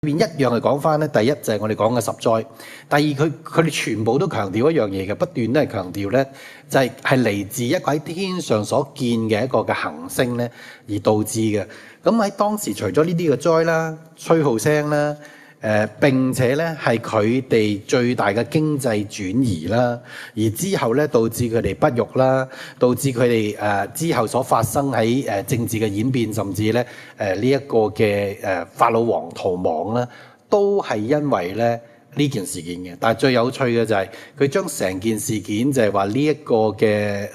邊一樣係講翻咧，第一就係我哋講嘅十災，第二佢哋全部都強調一樣嘢嘅，不斷都係強調咧，就係嚟自一個喺天上所見嘅一個嘅行星咧而導致嘅。咁喺當時除咗呢啲嘅災啦、吹號聲啦。並且咧係佢哋最大嘅經濟轉移啦，而之後咧導致佢哋不育啦，導致佢哋之後所發生喺政治嘅演變，甚至咧呢一個嘅法老王逃亡啦，都係因為咧呢件事件嘅。但係最有趣嘅就係佢將成件事件就係話呢一個嘅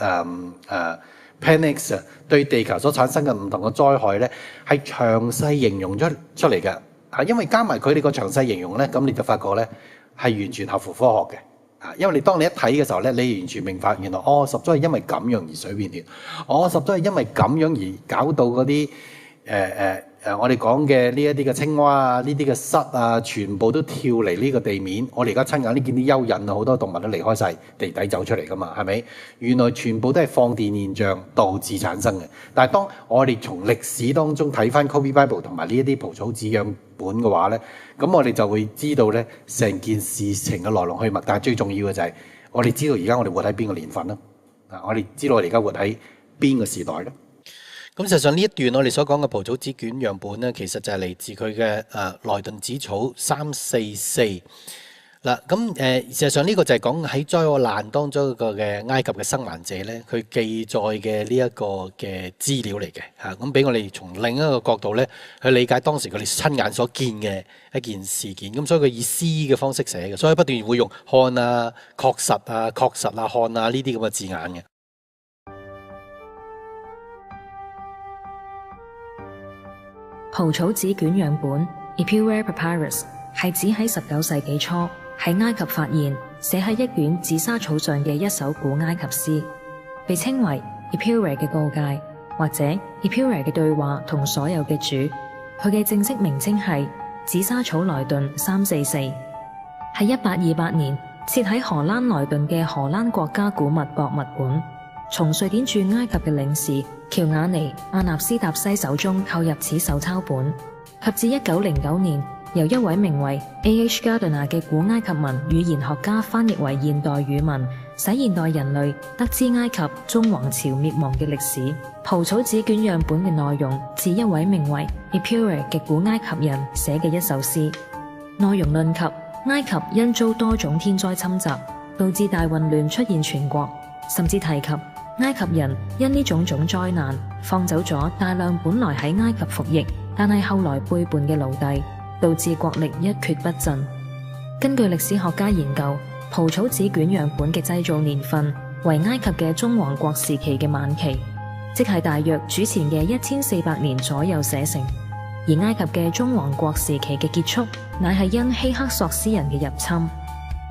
Panics 對地球所產生嘅唔同嘅災害咧，係詳細形容出嚟嘅。因為加埋佢哋個詳細形容咧，咁你就發覺咧係完全合乎科學嘅。因為當你一睇嘅時候咧，你完全明白原來十災係因為咁樣而水變血，十災係因為咁樣而搞到嗰啲我哋講嘅呢一啲嘅青蛙啊，呢啲嘅虱啊，全部都跳嚟呢個地面。我哋而家親眼都見啲蚯蚓啊，好多動物都離開晒地底走出嚟噶嘛，係咪？原來全部都係放電現象導致產生嘅。但係當我哋從歷史當中睇翻 Copy Bible 同埋呢一啲蒲草紙樣本嘅話咧，咁我哋就會知道咧成件事情嘅來龍去脈。但係最重要嘅就係我哋知道而家我哋活喺邊個年份啦，我哋知道我哋而家活喺邊個時代咧。咁實際上呢一段我哋所講嘅蒲草紙卷樣本咧，其實就係嚟自佢嘅萊頓紙草344嗱。咁事實上呢個就係講喺災禍難當中一個嘅埃及嘅生還者咧，佢記載嘅呢一個嘅資料嚟嘅嚇。咁俾我哋從另一個角度咧去理解當時佢哋親眼所見嘅一件事件。咁所以佢以詩嘅方式寫嘅，所以不斷會用看啊、確實啊、確實啊、看啊呢啲咁嘅字眼嘅。蒲草紙卷樣本 Epuer Papyrus 係指喺19世紀初喺埃及發現寫喺一卷紫砂草上嘅一首古埃及詩，被稱為 Epuer 嘅告誡或者 Epuer 嘅對話同所有嘅主。佢嘅正式名稱係紫砂草萊頓344，係1828年設喺荷蘭萊頓嘅荷蘭國家古物博物館，從瑞典駐埃及嘅領事喬瓦尼·阿納斯塔西手中購入此手抄本，及至1909年由一位名為 A.H. Gardiner 嘅古埃及文語言學家翻譯為現代語文，使現代人類得知埃及中王朝滅亡嘅歷史。蒲草紙卷樣本嘅內容自一位名為 Epuer 嘅古埃及人寫嘅一首詩，內容論及埃及因遭多種天災侵襲，導致大混亂出現全國，甚至提及埃及人因呢種種災難放走咗大量本來喺埃及服役但係後來背叛嘅奴隸，導致國力一蹶不振。根據歷史學家研究，蒲草紙卷樣本嘅製造年份為埃及嘅中王國時期嘅晚期，即係大約主前嘅1400年左右寫成。而埃及嘅中王國時期嘅結束乃係因希克索斯人嘅入侵。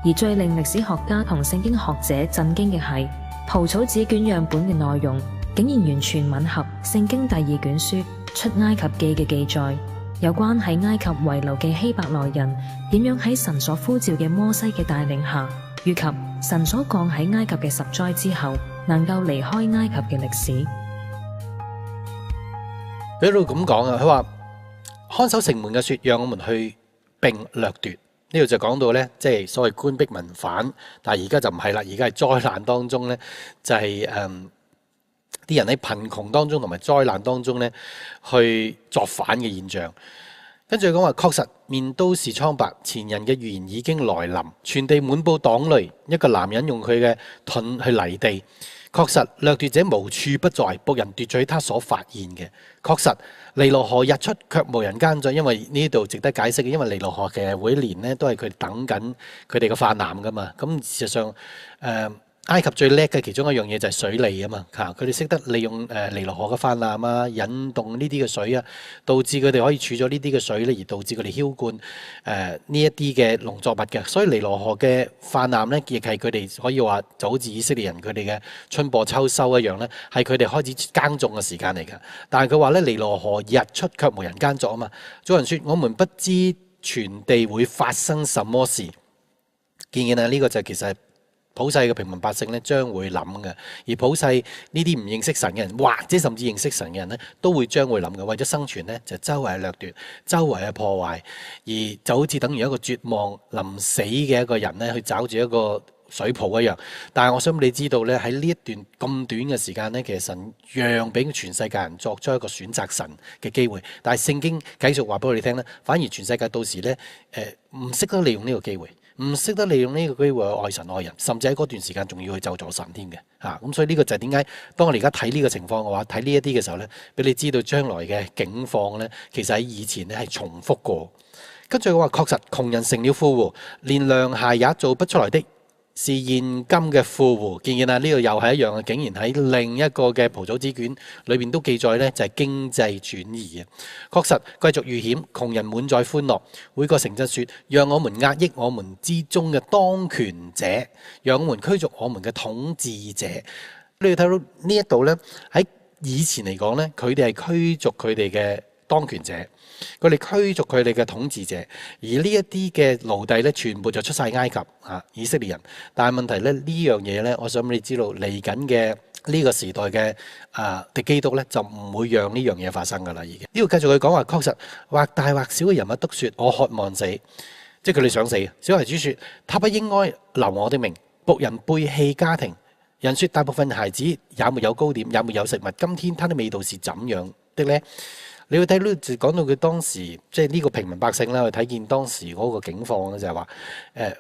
而最令歷史學家同聖經學者震驚嘅係，蒲草紙卷樣本嘅內容竟然完全吻合聖經第2卷書出埃及記嘅記載，有關喺埃及遺留嘅希伯來人點樣喺神所呼召嘅摩西嘅帶領下，以及神所降喺埃及嘅10災之後能夠離開埃及嘅歷史。佢喺度咁講啊，佢話看守城門嘅說，讓我們去並掠奪。呢度就講到咧，即係所謂官逼民反，但係而家就唔係啦，而家係災難當中咧，就係啲人喺貧窮當中同埋災難當中咧，去作反嘅現象。跟住講話，確實面都是蒼白，前人嘅預言已經來臨，全地滿布黨類。一個男人用佢嘅盾去犁地，確實掠奪者無處不在，僕人奪取他所發現嘅。確實尼羅河日出卻無人耕作，因為呢度值得解釋嘅，因為尼羅河其實每一年咧都係佢哋等緊佢哋嘅泛濫噶嘛。咁事實上埃及最叻嘅其中一樣嘢就係水利啊嘛，佢哋識得利用尼羅河嘅泛濫啊，引動呢啲嘅水啊，導致佢哋可以儲咗呢啲嘅水咧，而導致佢哋澆灌呢一啲嘅農作物嘅。所以尼羅河嘅泛濫咧，亦係佢哋可以話就好似以色列人佢哋嘅春播秋收一樣咧，係佢哋開始耕種嘅時間嚟㗎。但係佢話咧，尼羅河日出卻無人耕作啊嘛。有人說我們不知全地會發生什麼事，見唔見啊？呢個就其實係普世嘅平民百姓咧將會諗嘅，而普世呢啲唔認識神嘅人，或者甚至認識神嘅人咧，都會將會諗嘅。為咗生存咧，就周圍係掠奪，周圍係破壞，而就好似等於一個絕望臨死嘅一個人咧，去找住一個水泡一樣。但係我想你知道咧，喺呢一段咁短嘅時間咧，其實神讓俾全世界人作出一個選擇神嘅機會。但係聖經繼續話俾我哋聽咧，反而全世界到時咧唔識得利用呢個機會，唔識得利用呢個機會去愛神愛人，甚至喺嗰段時間仲要去咒詛神添嘅嚇。咁所以呢個就係點解當我哋而家睇呢個情況嘅話，睇呢一啲嘅時候咧，俾你知道將來嘅境況咧，其實喺以前咧係重複過。跟住佢話確實窮人成了富戶，連糧鞋也做不出來的，是現今嘅富戶。見唔見啊？呢個又係一樣嘅，竟然喺另一個嘅蒲草紙卷裏邊都記載呢，就係經濟轉移啊！確實貴族遇險，窮人滿載歡樂。每個城鎮說：讓我們壓抑我們之中嘅當權者，讓我們驅逐我們嘅統治者。你要睇到呢一度呢，喺以前嚟講呢，佢哋係驅逐佢哋嘅當權者。佢哋驅逐佢哋嘅統治者，而呢一啲嘅奴隸咧，全部就出晒埃及以色列人。但係問題咧，呢樣嘢咧，我想你知道嚟緊嘅呢個時代嘅敵基督咧，就唔會讓呢樣嘢發生噶啦。已經呢度繼續佢講話，確實或大或小嘅人物都說我渴望死，即係佢哋想死。小孩子說他不應該留我的命，僕人背棄家庭，人說大部分孩子也沒有糕點，也沒有食物，今天他的味道是怎樣的呢？你會睇到就講到佢當時即係呢個平民百姓啦，去睇見當時嗰個境況咧，就係話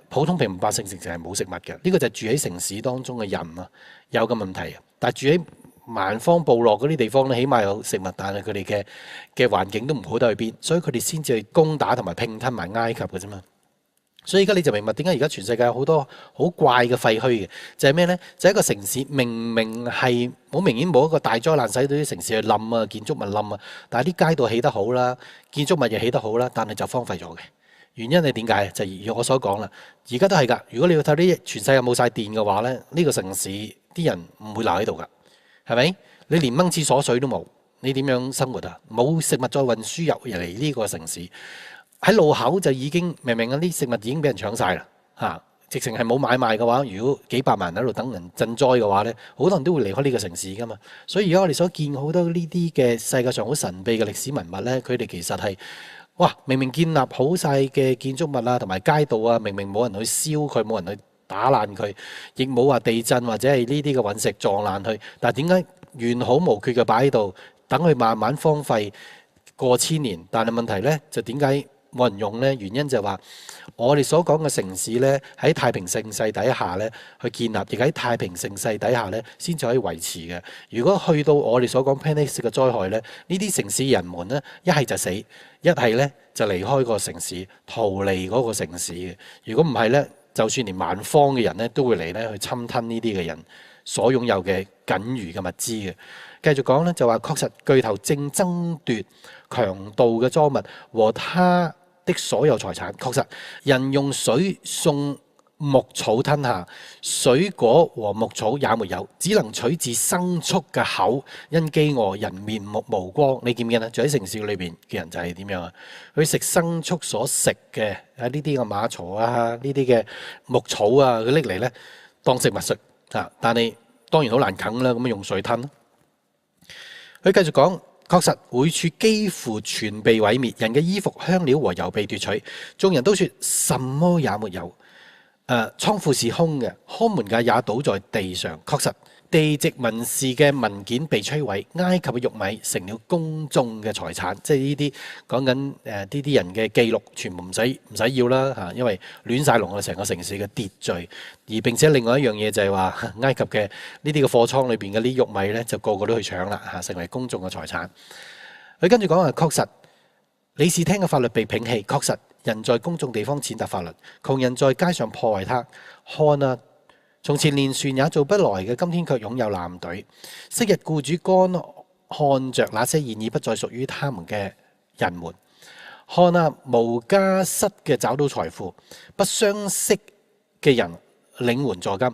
普通平民百姓直情係冇食物嘅。呢個就係住喺城市當中嘅人啊，有個問題。但係住喺蠻荒部落嗰啲地方咧，起碼有食物，但係佢哋嘅環境都唔好得去邊，所以佢哋先至去攻打同埋併吞埋埃及嘅啫嘛。所以而家你就明白點解而家全世界有好多好怪嘅廢墟嘅，就係咩呢？就係一個城市明明係好明顯冇一個大災難使到啲城市去冧啊，建築物冧啊，但係啲街道起得好啦，建築物又起得好啦，但係就荒廢咗嘅。原因係點解？就如我所講啦，而家都係㗎。如果你要睇啲全世界冇晒電嘅話呢，呢個城市啲人唔會留喺度㗎，係咪？你連掹廁所水都冇，你點樣生活啊？冇食物再運輸入嚟呢個城市。喺路口就已經明明啲食物已經俾人搶晒啦嚇，直情係冇買賣嘅話，如果幾百萬人喺度等人賑災嘅話呢，好多人都會離開呢個城市噶嘛。所以而家我哋所見好多呢啲嘅世界上好神秘嘅歷史文物呢，佢哋其實係明明建立好晒嘅建築物啊，同埋街道啊，明明冇人去燒佢，冇人去打爛佢，亦冇話地震或者係呢啲嘅隕石撞爛佢，但係點解完好無缺嘅擺喺度，等佢慢慢荒廢過千年？但係問題呢，就點解冇人用呢？原因就係話我哋所講嘅城市呢，喺太平盛世底下呢去建立，亦喺太平盛世底下呢先至可以維持嘅。如果去到我哋所講 Panic 嘅災害呢，呢啲城市人們呢，一係就死，一係呢就離開個城市，逃離嗰個城市嘅。如果唔係呢，就算連蠻荒嘅人呢，都會嚟呢去侵吞呢啲嘅人所擁有嘅僅餘嘅物資嘅。繼續講呢，就話確實巨頭正爭奪強盜嘅贓物和他的所有財產。確實人用水送牧草吞下，水果和牧草也沒有，只能取自牲畜嘅口。因飢餓人面目無光。你見唔見啊？住喺城市裏邊嘅人就係點樣啊？佢食牲畜所食嘅呢啲嘅馬槽啊，呢啲嘅牧草啊，佢拎嚟呢當食物食啊。但係當然好難啃啦，咁用水吞。佢繼續講，確實每處幾乎全被毀滅，人嘅衣服、香料和油被奪取，眾人都說什麼也沒有。倉庫是空嘅，看門嘅也倒在地上。確實地籍民事嘅文件被摧毀，埃及嘅玉米成了公眾嘅財產，即係呢啲講緊呢啲人嘅記錄全部唔使要啦嚇，因為亂晒龍啊，成個城市嘅秩序。而並且另外一樣嘢就係話，埃及嘅呢啲嘅貨倉裏邊嘅啲玉米咧，就個個都去搶啦嚇，成為公眾嘅財產。佢跟住講話，確實理事廳嘅法律被摒棄，確實人在公眾地方踐踏法律，窮人在街上破壞它。看啊！從前連船也做不來嘅，今天卻擁有艦隊。昔日僱主乾看着那些現已不再屬於他們嘅人們，看啊，無家室嘅找到財富，不相識嘅人領援助金。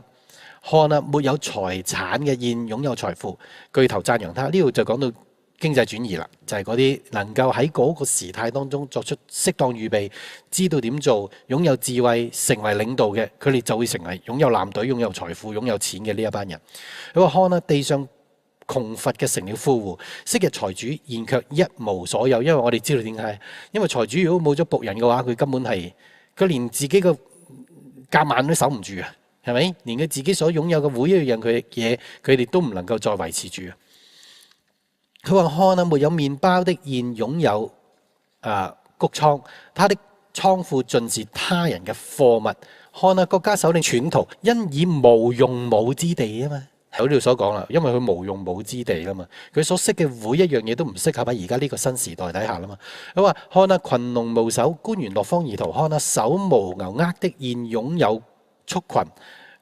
看啊，沒有財產嘅現擁有財富，巨頭讚揚他。呢度就講到經濟轉移啦，就係嗰啲能夠喺嗰個時態當中作出適當預備，知道點做，擁有智慧，成為領導嘅，佢哋就會成為擁有艦隊、擁有財富、擁有錢嘅呢一班人。佢話看啦，地上窮乏嘅成了富戶，昔日財主現卻一無所有。因為我哋知道點解，因為財主如果冇咗僕人嘅話，佢根本係佢連自己嘅夾萬都守唔住啊，係咪？連佢自己所擁有嘅每一樣佢嘢，佢哋都唔能夠再維持住啊。佢話看啊，沒有麵包的現擁有穀倉，他的倉庫盡是他人嘅貨物。看啊，國家首領竄逃，因以無用武之地啊嘛。喺呢度所講啦，因為佢無用武之地啦嘛，佢所識嘅每一樣嘢都唔適合喺而家呢個新時代底下啦嘛。佢話看啊，群龍無首，官員落荒而逃。看啊，手無牛軛的現擁有畜群。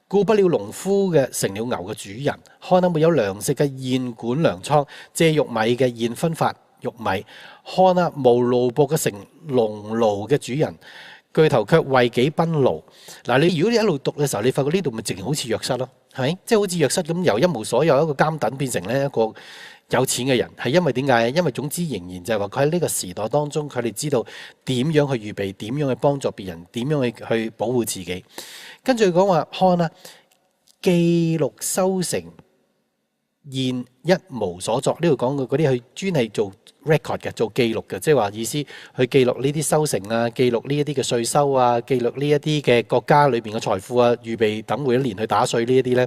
顧不了農夫嘅成了牛嘅主人，看啊，沒有糧食嘅現管糧倉，借玉米嘅現分發玉米，看啊，無奴僕嘅成農奴嘅主人，巨頭卻為己奔勞。嗱，你如果你一路讀嘅時候，你發覺呢度咪直情好似約瑟咯，係咪？即係好似約瑟咁，由一無所有一個監躉變成呢一個有錢嘅人，係因為點解？因為總之仍然就係話佢喺呢個時代當中，佢哋知道點樣去預備，點樣去幫助別人，點樣去保護自己。跟住佢講話，看啊，記錄收成現一無所作。呢度講嘅嗰啲，佢專係做 record 嘅，做記錄嘅，即係話意思去記錄呢啲收成啊，記錄呢一啲嘅稅收啊，記錄呢一啲嘅國家裏邊嘅財富啊，預備等每一年去打稅呢一啲呢，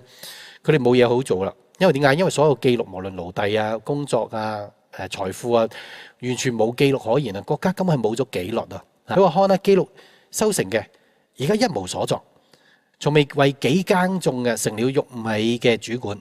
佢哋冇嘢好做啦。因為點解？因為所有記錄，無論奴隸啊、工作啊、財富啊，完全冇記錄可言啊！國家根本係冇咗紀律啊！佢話看啊，記錄收成嘅，而家一無所作。從未為己耕種嘅，成了玉米嘅主管；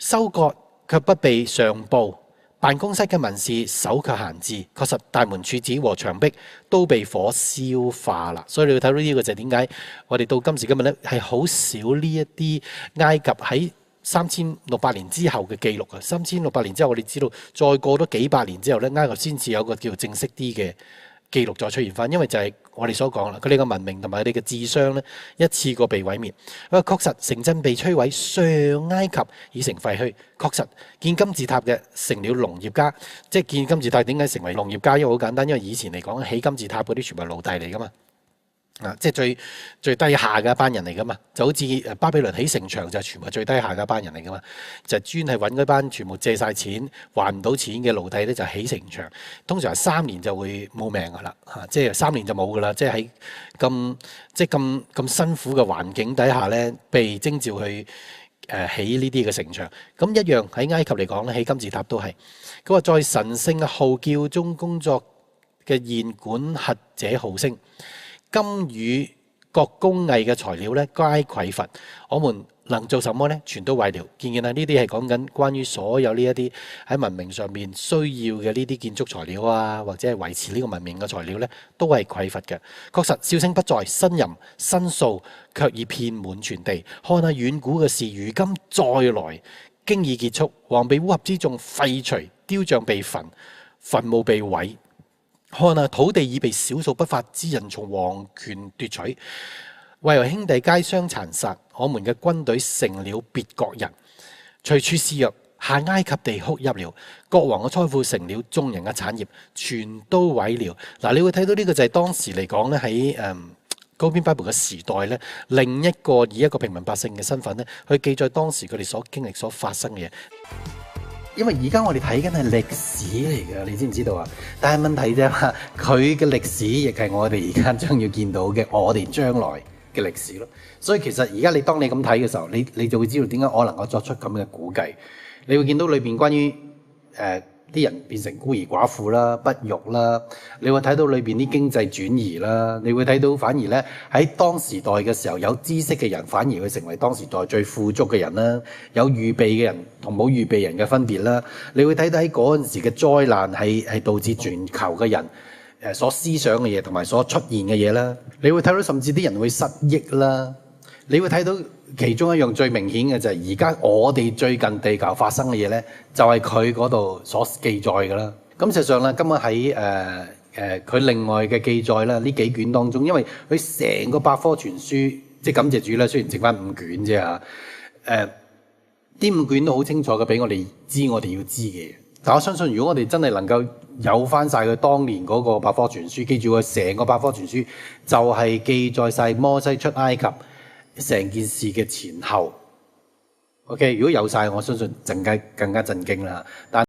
收割卻不被上報，辦公室嘅文士手卻閒置。確實大門柱子和牆壁都被火燒化啦。所以你要睇到呢個就係點解我哋到今時今日咧係好少呢一啲埃及喺3600年之後嘅記錄啊。3600年之後，我哋知道再過多幾百年之後咧，埃及先至有個叫正式啲嘅記錄再出現翻，因為就係我哋所講啦，佢哋嘅文明同埋佢哋嘅智商咧，一次過被毀滅。確實城鎮被摧毀，上埃及已成廢墟。確實建金字塔嘅成了農業家，即係建金字塔點解成為農業家？因為好簡單，因為以前嚟講起金字塔嗰啲全部係奴隸嚟噶嘛。即係最低下嘅一班人嚟噶嘛，就好似巴比倫起城牆就係全部最低下嘅一班人嚟噶嘛，就專係揾嗰班全部借晒錢還唔到錢嘅奴隸咧，就起城牆，通常係3年就會冇命噶啦，即係3年就冇噶啦，即係喺咁辛苦嘅環境底下咧，被徵召去起呢啲嘅城牆，咁一樣喺埃及嚟講咧，起金字塔都係。佢話在神聖嘅號叫中工作嘅現管轄者號聲。金與各工藝嘅材料咧，皆匱乏。我們能做什麼呢？全都毀了。見見啊，呢啲係講緊關於所有呢一啲喺文明上面需要嘅呢啲建築材料啊，或者係維持呢個文明嘅材料咧，都係匱乏嘅。確實笑聲不再，呻吟申訴卻已遍滿全地。看下遠古嘅事，如今再來，經已結束。王被烏合之眾廢除，雕像被焚，墳墓被毀。看啊，土地已被少數不法之人從王權奪取，為兄弟皆相殘殺。我們嘅軍隊成了別國人，隨處肆虐，下埃及地哭泣了。國王嘅財富成了眾人嘅產業，全都毀了。嗱，你會睇到呢個就係當時嚟講咧，喺高邊 Bible 嘅時代咧，另一個以一個平民百姓嘅身份咧，去記載當時佢哋所經歷、所發生嘅嘢。因為而家我哋睇緊係歷史嚟嘅，你知唔知道啊？但係問題就係話，佢嘅歷史亦係我哋而家將要見到嘅我哋將來嘅歷史咯。所以其實而家當你咁睇嘅時候，你就會知道點解我能夠作出咁嘅估計。你會見到裏邊關於啲人變成孤兒寡婦啦、不育啦，你會睇到裏邊啲經濟轉移啦，你會睇到反而咧喺當時代嘅時候有知識嘅人反而會成為當時代最富足嘅人啦，有預備嘅人同冇預備人嘅分別啦，你會睇到喺嗰陣時嘅災難係導致全球嘅人所思想嘅嘢同埋所出現嘅嘢啦，你會睇到甚至啲人會失憶啦。你會睇到其中一樣最明顯嘅就係而家我哋最近地球發生嘅嘢咧，就係佢嗰度所記載嘅啦。咁實際上咧，今日喺佢另外嘅記載啦，呢幾卷當中，因為佢成個百科全書，即係感謝主啦，雖然剩翻5卷啫嚇。呢5卷都好清楚嘅，俾我哋知我哋要知嘅嘢。但我相信，如果我哋真係能夠有翻晒佢當年嗰個百科全書，記住佢成個百科全書就係記載晒摩西出埃及成件事嘅前後。OK， 如果有晒，我相信更加震驚啦。但